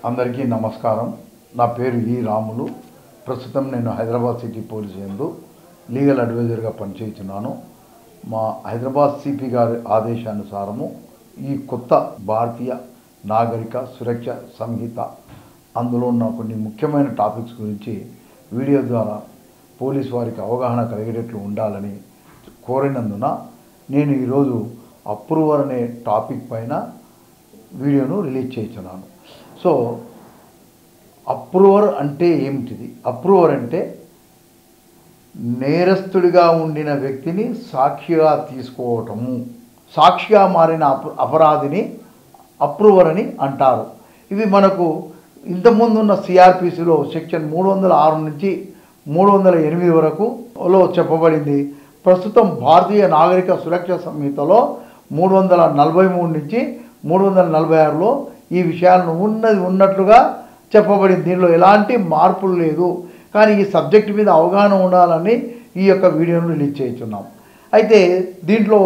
అందరికీ నమస్కారం. నా పేరు ఈ రాములు. ప్రస్తుతం నేను హైదరాబాద్ సిటీ పోలీస్ యందు లీగల్ అడ్వైజర్గా పనిచేస్తున్నాను. మా హైదరాబాద్ సిపి గారి ఆదేశానుసారము ఈ కొత్త భారతీయ నాగరిక సురక్ష సంహిత అందులో ఉన్న కొన్ని ముఖ్యమైన టాపిక్స్ గురించి వీడియో ద్వారా పోలీస్ వారికి అవగాహన కలిగేటట్లు ఉండాలని కోరినందున నేను ఈరోజు అప్రూవర్ అనే టాపిక్ పైన వీడియోను రిలీజ్ చేస్తున్నాను. సో అప్రూవర్ అంటే ఏమిటిది? అప్రూవర్ అంటే నేరస్తుడిగా ఉండిన వ్యక్తిని సాక్షిగా తీసుకోవటము, సాక్షిగా మారిన అపరాధిని అప్రూవర్ అని అంటారు. ఇవి మనకు ఇంతకుముందున్న సిఆర్పిసిలో సెక్షన్ 306 నుంచి 308 వరకు చెప్పబడింది. ప్రస్తుతం భారతీయ నాగరిక సురక్ష సంహితలో 343 నుంచి 346లో ఈ విషయాలను ఉన్నట్లుగా చెప్పబడింది. దీనిలో ఎలాంటి మార్పులు లేదు. కానీ ఈ సబ్జెక్ట్ మీద అవగాహన ఉండాలని ఈ యొక్క వీడియోను రిలీజ్ చేస్తున్నాం. అయితే దీంట్లో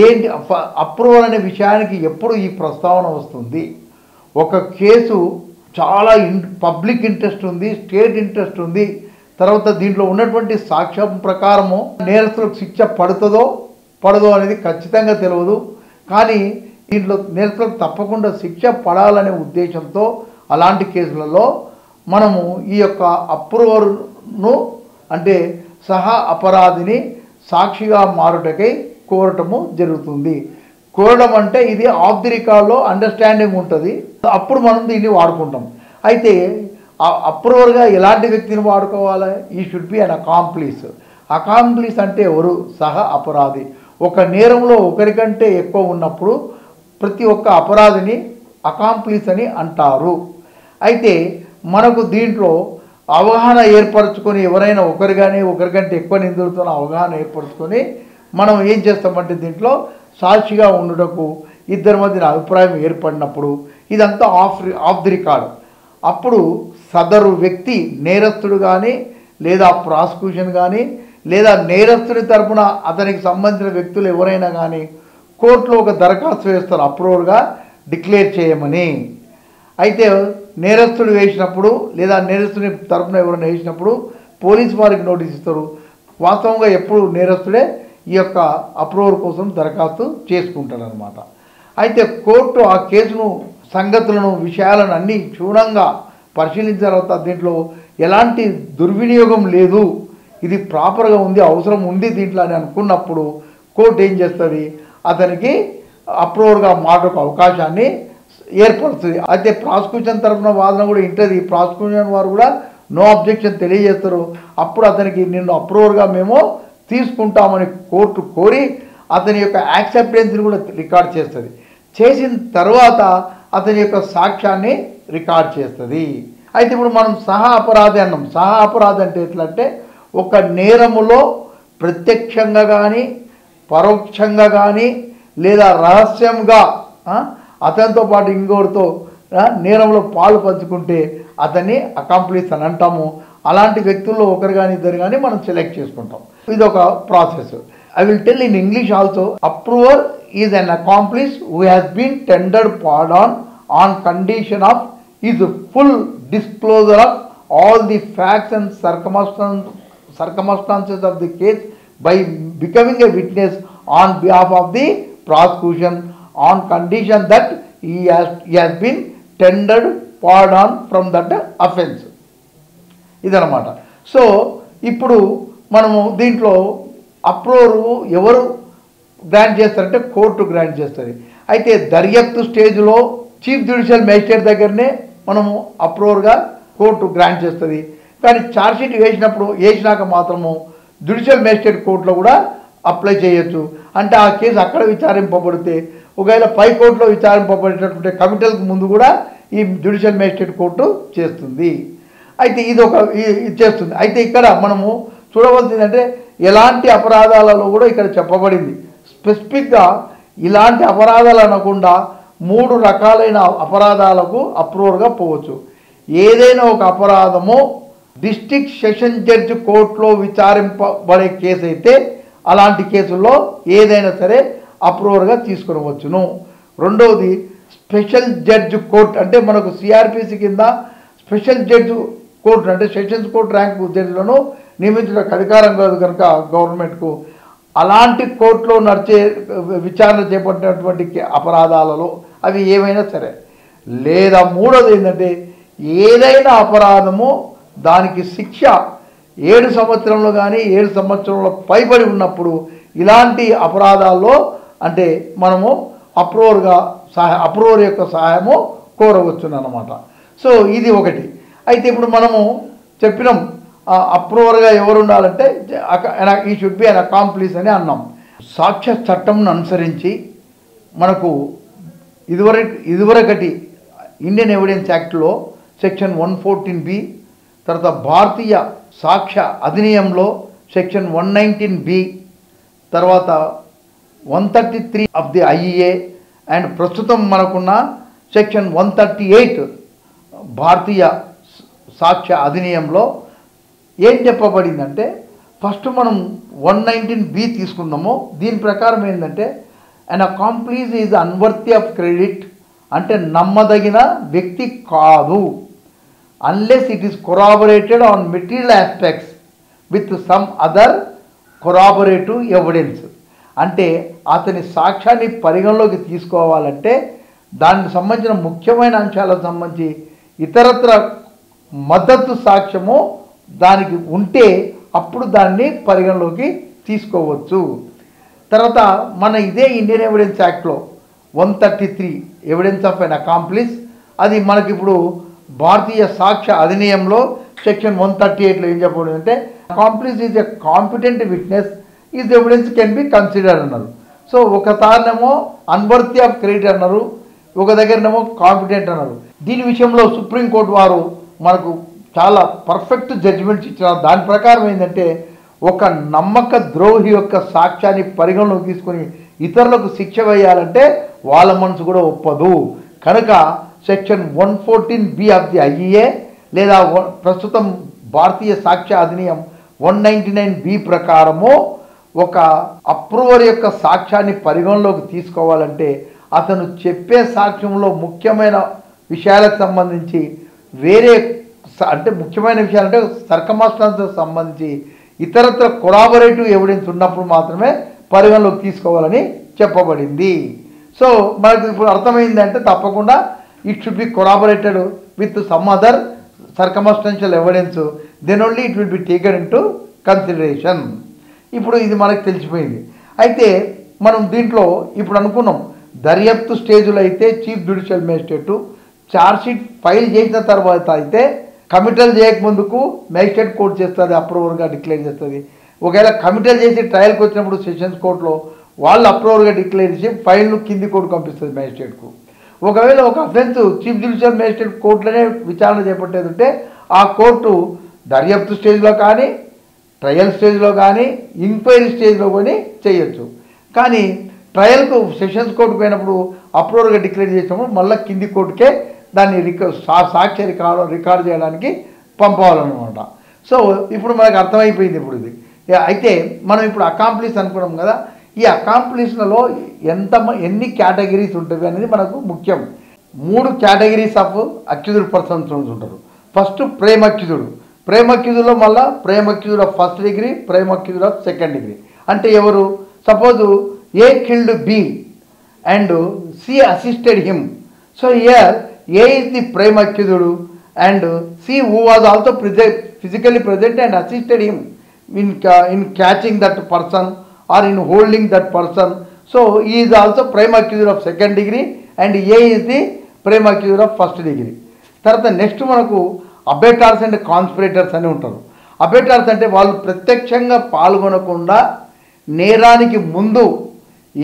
ఏంటి అప్రూవల్ అనే విషయానికి ఎప్పుడు ఈ ప్రస్తావన వస్తుంది? ఒక కేసు చాలా పబ్లిక్ ఇంట్రెస్ట్ ఉంది, స్టేట్ ఇంట్రెస్ట్ ఉంది, తర్వాత దీంట్లో ఉన్నటువంటి సాక్ష్యం ప్రకారము నేరస్తులకు శిక్ష పడదో అనేది ఖచ్చితంగా తెలియదు. కానీ దీంట్లో నేరస్తులకు తప్పకుండా శిక్ష పడాలనే ఉద్దేశంతో అలాంటి కేసులలో మనము ఈ యొక్క అప్రూవర్ను అంటే సహా అపరాధిని సాక్షిగా మారుటకై కోరటము జరుగుతుంది. కోరడం అంటే ఇది ఆఫ్ ది రికార్డ్లో అండర్స్టాండింగ్ ఉంటుంది, అప్పుడు మనం దీన్ని వాడుకుంటాం. అయితే అప్రూవర్గా ఎలాంటి వ్యక్తిని వాడుకోవాలి? ఈ షుడ్ బి అన్ అకాంప్లీస్. అకాంప్లీస్ అంటే ఎవరు? సహ అపరాధి. ఒక నేరంలో ఒకరికంటే ఎక్కువ ఉన్నప్పుడు ప్రతి ఒక్క అపరాధిని అకాంప్లీస్ అని అంటారు. అయితే మనకు దీంట్లో అవగాహన ఏర్పరచుకొని ఎవరైనా ఒకరికంటే ఎక్కువ నిందితున్న అవగాహన ఏర్పరచుకొని మనం ఏం చేస్తామంటే దీంట్లో సాక్షిగా ఉండుటకు ఇద్దరి మధ్యన అభిప్రాయం ఏర్పడినప్పుడు ఇదంతా ఆఫ్ ది రికార్డ్. అప్పుడు సదరు వ్యక్తి నేరస్తుడు కానీ లేదా ప్రాసిక్యూషన్ కానీ లేదా నేరస్తుడి తరపున అతనికి సంబంధించిన వ్యక్తులు ఎవరైనా కానీ కోర్టులో ఒక దరఖాస్తు వేస్తారు అప్రూవర్గా డిక్లేర్ చేయమని. అయితే నేరస్తుడు వేసినప్పుడు లేదా నేరస్తుడి తరపున ఎవరైనా వేసినప్పుడు పోలీస్ వారికి నోటీస్ ఇస్తారు. వాస్తవంగా ఎప్పుడు నేరస్తుడే ఈ యొక్క అప్రూవర్ కోసం దరఖాస్తు చేసుకుంటాడు అనమాట. అయితే కోర్టు ఆ కేసును సంగతులను విషయాలను అన్నీ క్షుణ్ణంగా పరిశీలించిన తర్వాత దీంట్లో ఎలాంటి దుర్వినియోగం లేదు, ఇది ప్రాపర్గా ఉంది, అవసరం ఉంది దీంట్లో అని అనుకున్నప్పుడు కోర్టు ఏం చేస్తుంది? అతనికి అప్రూవర్గా మాటకు అవకాశాన్ని ఏర్పడుతుంది. అయితే ప్రాసిక్యూషన్ తరఫున వాదన కూడా ఉంటుంది. ప్రాసిక్యూషన్ వారు కూడా నో అబ్జెక్షన్ తెలియజేస్తారు. అప్పుడు అతనికి నిన్ను అప్రూవర్గా మేము తీసుకుంటామని కోర్టు కోరి అతని యొక్క యాక్సెప్టెన్స్ని కూడా రికార్డ్ చేస్తుంది. చేసిన తర్వాత అతని యొక్క సాక్ష్యాన్ని రికార్డ్ చేస్తుంది. అయితే ఇప్పుడు మనం సహా అపరాధి అన్నాం. సహా అపరాధి అంటే ఎట్లా అంటే ఒక నేరములో ప్రత్యక్షంగా కానీ పరోక్షంగా కానీ లేదా రహస్యంగా అతనితో పాటు ఇంకోరితో నేరంలో పాలు పంచుకుంటే అతన్ని అకాంప్లీస్ అని అంటాము. అలాంటి వ్యక్తుల్లో ఒకరు కానీ ఇద్దరు కానీ మనం సెలెక్ట్ చేసుకుంటాం. ఇది ఒక process. I will tell in English also. Approver is an accomplice who has been tendered pardon on condition of is full disclosure of all the facts and circumstances of the case by becoming a witness on behalf of the prosecution on condition that he has been tendered pardon from that offense. ఇదన్నమాట. So ఇప్పుడు మనము దీంట్లో approver ఎవరు grant చేస్తారంటే court grant చేస్తుంది. అయితే దర్యాప్తు స్టేజ్లో చీఫ్ జ్యుడిషియల్ మేజిస్ట్రేట్ దగ్గరనే మనము అప్రూవర్గా కోర్టు గ్రాంట్ చేస్తుంది. కానీ ఛార్జ్షీట్ వేసినాక మాత్రము జ్యుడిషియల్ మేజిస్ట్రేట్ కోర్టులో కూడా అప్లై చేయొచ్చు. అంటే ఆ కేసు అక్కడ విచారింపబడితే ఒకవేళ పై కోర్టులో విచారింపబడేటటువంటి కమిటీలకు ముందు కూడా ఈ జ్యుడిషియల్ మేజిస్ట్రేట్ కోర్టు చేస్తుంది. అయితే ఇది చేస్తుంది. అయితే ఇక్కడ మనము చూడవలసిందంటే ఎలాంటి అపరాధాలలో కూడా ఇక్కడ చెప్పబడింది. స్పెసిఫిక్గా ఇలాంటి అపరాధాలు అనకుండా 3 రకాలైన అపరాధాలకు అప్రూవర్గా పోవచ్చు. ఏదైనా ఒక అపరాధము డిస్ట్రిక్ట్ సెషన్ జడ్జి కోర్టులో విచారింపబడే కేసు అయితే అలాంటి కేసుల్లో ఏదైనా సరే అప్రూవర్గా తీసుకునవచ్చును. రెండవది స్పెషల్ జడ్జ్ కోర్ట్ అంటే మనకు సిఆర్పిసి కింద స్పెషల్ జడ్జ్ కోర్టు అంటే సెషన్స్ కోర్టు ర్యాంకు జడ్జిలను నియమించడానికి అధికారం కాదు కనుక గవర్నమెంట్కు అలాంటి కోర్టులో నడిచే విచారణ చేపట్టినటువంటి అపరాధాలలో అవి ఏమైనా సరే, లేదా మూడోది ఏంటంటే ఏదైనా అపరాధము దానికి శిక్ష 7 సంవత్సరంలో కానీ 7 సంవత్సరంలో పైబడి ఉన్నప్పుడు ఇలాంటి అపరాధాల్లో అంటే మనము అప్రూవర్ యొక్క సహాయము కోరవచ్చును అన్నమాట. సో ఇది ఒకటి. అయితే ఇప్పుడు మనము చెప్పినాం అప్రూవర్గా ఎవరు ఉండాలంటే ఈ షుడ్ బి అన్ అకాంప్లీస్ అని అన్నాం. సాక్ష్య చట్టంను అనుసరించి మనకు ఇదివరకటి ఇండియన్ ఎవిడెన్స్ యాక్ట్లో సెక్షన్ 114B, తర్వాత భారతీయ సాక్ష్య అధినియంలో సెక్షన్ 119B, తర్వాత 133 ఆఫ్ ది ఐఈఏ అండ్ ప్రస్తుతం మనకున్న సెక్షన్ 138 భారతీయ సాక్ష్య అధినియంలో ఏం చెప్పబడిందంటే ఫస్ట్ మనం 119B తీసుకుందాము. దీని ప్రకారం ఏంటంటే an accomplice is unworthy of credit అంటే నమ్మదగిన వ్యక్తి కాదు unless it is corroborated on material aspects with some other corroborative evidence. అంటే అతని సాక్ష్యాన్ని పరిగణలోకి తీసుకోవాలంటే దానికి సంబంధించిన ముఖ్యమైన అంశాలకు సంబంధించి ఇతరత్ర మద్దతు సాక్ష్యము దానికి ఉంటే అప్పుడు దాన్ని పరిగణలోకి తీసుకోవచ్చు. తర్వాత మన ఇదే ఇండియన్ ఎవిడెన్స్ యాక్ట్లో 133 ఎవిడెన్స్ ఆఫ్ ఎన్ అకాంప్లిస్ అది మనకి ఇప్పుడు భారతీయ సాక్ష్య అధినియంలో సెక్షన్ 138లో ఏం చెప్పబడింది అంటే accomplice is a competent witness is evidence can be consider అన్నారు. సో ఒక తారనేమో అన్వర్తి ఆఫ్ క్రెడిట్ అన్నారు, ఒక దగ్గరనేమో కాంపిటెంట్ అన్నారు. దీని విషయంలో సుప్రీంకోర్టు వారు మనకు చాలా పర్ఫెక్ట్ జడ్జిమెంట్స్ ఇచ్చారు. దాని ప్రకారం ఏంటంటే ఒక నమ్మక ద్రోహి యొక్క సాక్ష్యాన్ని పరిగణలోకి తీసుకొని ఇతరులకు శిక్ష వేయాలంటే వాళ్ళ మనసు కూడా ఒప్పదు కనుక section 114B of the IEA లేదా ప్రస్తుతం భారతీయ సాక్ష్య అధినియం 199B ప్రకారము ఒక అప్రూవర్ యొక్క సాక్ష్యాన్ని పరిగణలోకి తీసుకోవాలంటే అతను చెప్పే సాక్ష్యంలో ముఖ్యమైన విషయాలకు సంబంధించి వేరే అంటే ముఖ్యమైన విషయాలంటే సర్కమ్స్టాన్సెస్ సంబంధించి ఇతరత్ర కొరాబరేటివ్ ఎవిడెన్స్ ఉన్నప్పుడు మాత్రమే పరిగణలోకి తీసుకోవాలని చెప్పబడింది. సో మనకు ఇప్పుడు అర్థమైందంటే తప్పకుండా it should be corroborated with some other circumstantial evidence then only it will be taken into consideration. ఇప్పుడు ఇది మనకు తెలిసిపోయింది. అయితే మనం దీంట్లో ఇప్పుడు అనుకున్నాం దర్యాప్తు స్టేజ్లో అయితే chief judicial magistrate chargesheet file చేసిన తర్వాత అయితే కమిటల్ చేయకముందుకు మేజిస్ట్రేట్ కోర్టు చేస్తుంది, అప్రూవర్గా డిక్లేర్ చేస్తుంది. ఒకవేళ కమిటల్ చేసి ట్రయల్కి వచ్చినప్పుడు సెషన్స్ కోర్టులో వాళ్ళు అప్రూవర్గా డిక్లేర్ చేసి ఫైల్ను కింది కోర్టు పంపిస్తుంది మేజిస్ట్రేట్కు. ఒకవేళ ఒక అఫెన్స్ చీఫ్ జ్యుడిషియల్ మేజిస్ట్రేట్ కోర్టులోనే విచారణ చేపట్టేది ఉంటే ఆ కోర్టు దర్యాప్తు స్టేజ్లో కానీ ట్రయల్ స్టేజ్లో కానీ ఎంక్వైరీ స్టేజ్లో కానీ చేయొచ్చు. కానీ ట్రయల్కు సెషన్స్ కోర్టుకు పోయినప్పుడు అప్రూవర్గా డిక్లేర్ చేసినప్పుడు మళ్ళీ కింది కోర్టుకే దాన్ని సాక్ష్య రికార్డు చేయడానికి పంపవాలన్నమాట. సో ఇప్పుడు మనకు అర్థమైపోయింది ఇప్పుడు ఇది. అయితే మనం ఇప్పుడు అకాంప్లిస్ అనుకున్నాం కదా, ఈ అకాంప్లిస్లలో ఎన్ని కేటగిరీస్ ఉంటుంది అనేది మనకు ముఖ్యం. 3 కేటగిరీస్ ఆఫ్ అక్యూజ్డ్ పర్సన్స్ ఉంటారు. First prime accused. ప్రేమ అక్యూజ్డ్లో మళ్ళీ prime accused of first degree, prime accused of second degree. అంటే ఎవరు suppose A killed B and C assisted him. So here A is the prime accused and C who was also physically present and assisted him in catching that person or in holding that person. So he is also prime accused of second degree and A is the prime accused of first degree. తర్వాత next మనకు అబేటార్స్ and conspirators అని ఉంటారు. అబేటార్స్ అంటే వాళ్ళు ప్రత్యక్షంగా పాల్గొనకుండా నేరానికి ముందు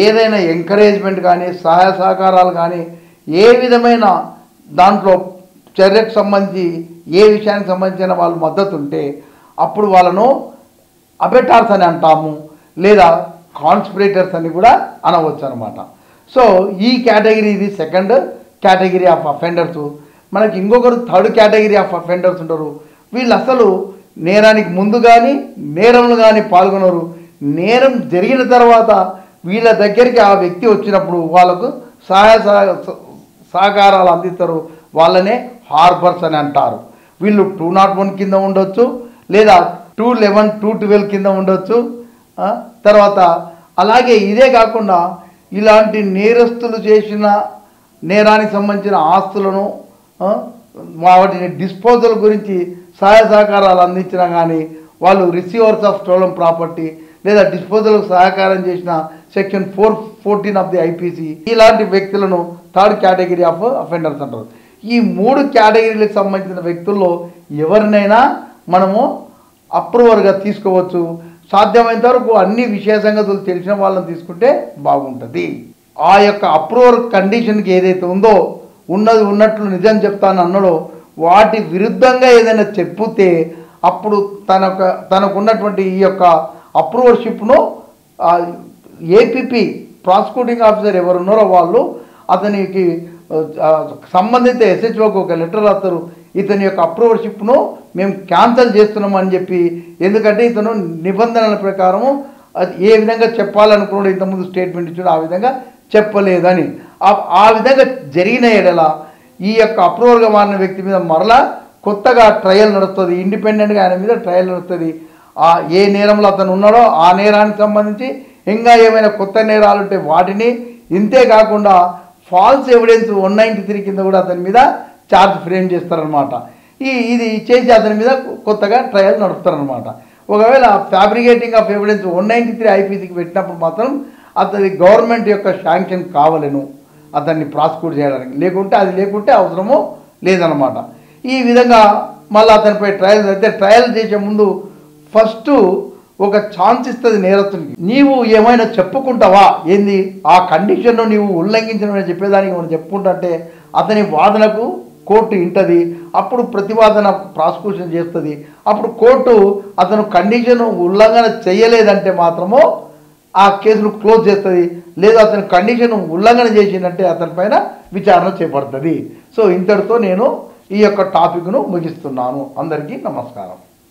ఏదైనా ఎంకరేజ్మెంట్ కానీ సహాయ సహకారాలు కానీ ఏ విధమైన దాంట్లో చర్యకు సంబంధించి ఏ విషయానికి సంబంధించిన వాళ్ళు మద్దతు ఉంటే అప్పుడు వాళ్ళను అబెటార్స్ అని అంటాము, లేదా కాన్స్పిరేటర్స్ అని కూడా అనవచ్చు అనమాట. సో ఈ కేటగిరీ ఇది సెకండ్ కేటగిరీ ఆఫ్ అఫెండర్స్. మనకి ఇంకొకరు థర్డ్ కేటగిరీ ఆఫ్ అఫెండర్స్ ఉంటారు. వీళ్ళు అసలు నేరానికి ముందు కానీ నేరంలో కానీ పాల్గొనరు. నేరం జరిగిన తర్వాత వీళ్ళ దగ్గరికి ఆ వ్యక్తి వచ్చినప్పుడు వాళ్ళకు సహకారాలు అందిస్తారు వాళ్ళనే హార్బర్స్ అని అంటారు. వీళ్ళు 201 కింద ఉండొచ్చు, లేదా 211, 212 కింద ఉండొచ్చు. తర్వాత అలాగే ఇదే కాకుండా ఇలాంటి నేరస్తులు చేసిన నేరానికి సంబంధించిన ఆస్తులను వాటిని డిస్పోజల్ గురించి సహాయ సహకారాలు అందించినా కానీ వాళ్ళు రిసీవర్స్ ఆఫ్ స్టోలన్ ప్రాపర్టీ లేదా డిస్పోజల్కు సహకారం చేసిన సెక్షన్ 414 ఆఫ్ ది ఐపీసీ ఇలాంటి వ్యక్తులను థర్డ్ కేటగిరీ ఆఫ్ అఫెండర్స్ అంటారు. ఈ 3 కేటగిరీలకు సంబంధించిన వ్యక్తుల్లో ఎవరినైనా మనము అప్రూవర్గా తీసుకోవచ్చు. సాధ్యమైనంత వరకు అన్ని విషయ సంగతులు తెలిసిన వాళ్ళని తీసుకుంటే బాగుంటుంది. ఆ యొక్క అప్రూవర్ కండిషన్కి ఏదైతే ఉందో ఉన్నది ఉన్నట్లు నిజం చెప్తాను అన్నాడో వాటి విరుద్ధంగా ఏదైనా చెప్తే అప్పుడు తనకున్నటువంటి ఈ యొక్క అప్రూవర్షిప్ను ఏపీపీ ప్రాసిక్యూటింగ్ ఆఫీసర్ ఎవరు ఉన్నారో వాళ్ళు అతనికి సంబంధిత ఎస్హెచ్ఓకి ఒక లెటర్ రాస్తారు, ఇతని యొక్క అప్రూవర్షిప్ను మేము క్యాన్సల్ చేస్తున్నామని చెప్పి. ఎందుకంటే ఇతను నిబంధనల ప్రకారము ఏ విధంగా చెప్పాలనుకున్నాడు ఇంతకుముందు స్టేట్మెంట్ ఇచ్చాడు ఆ విధంగా చెప్పలేదని. ఆ విధంగా జరిగిన ఎడల ఈ యొక్క అప్రూవర్గా మారిన వ్యక్తి మీద మరలా కొత్తగా ట్రయల్ నడుస్తుంది, ఇండిపెండెంట్గా ఆయన మీద ట్రయల్ నడుస్తుంది. ఏ నేరంలో అతను ఉన్నాడో ఆ నేరానికి సంబంధించి ఇంకా ఏమైనా కొత్త నేరాలు ఉంటే వాటిని, ఇంతే కాకుండా ఫాల్స్ ఎవిడెన్స్ 193 కింద కూడా అతని మీద ఛార్జ్ ఫ్రేమ్ చేస్తారనమాట. ఇది చేసి అతని మీద కొత్తగా ట్రయల్ నడుపుతారనమాట. ఒకవేళ ఫ్యాబ్రికేటింగ్ ఆఫ్ ఎవిడెన్స్ 193 ఐపీసీకి పెట్టినప్పుడు మాత్రం అతని గవర్నమెంట్ యొక్క శాంక్షన్ కావాలను అతన్ని ప్రాసిక్యూట్ చేయడానికి, లేకుంటే అవసరమో లేదనమాట. ఈ విధంగా మళ్ళీ అతనిపై ట్రయల్ అయితే ట్రయల్ చేసే ముందు ఫస్ట్ ఒక ఛాన్స్ ఇస్తుంది నేరస్తునికి. నీవు ఏమైనా చెప్పుకుంటావా ఏంది ఆ కండిషన్ను నీవు ఉల్లంఘించడం చెప్పేదానికి మనం చెప్పుకుంటే అతని వాదనకు కోర్టు వింటుంది. అప్పుడు ప్రతివాదన ప్రాసిక్యూషన్ చేస్తుంది. అప్పుడు కోర్టు అతను కండిషన్ ఉల్లంఘన చేయలేదంటే మాత్రము ఆ కేసును క్లోజ్ చేస్తుంది. లేదా అతని కండిషన్ ఉల్లంఘన చేసిందంటే అతని పైన విచారణ చేపడుతుంది. సో ఇంతటితో నేను ఈ యొక్క టాపిక్ను ముగిస్తున్నాను. అందరికీ నమస్కారం.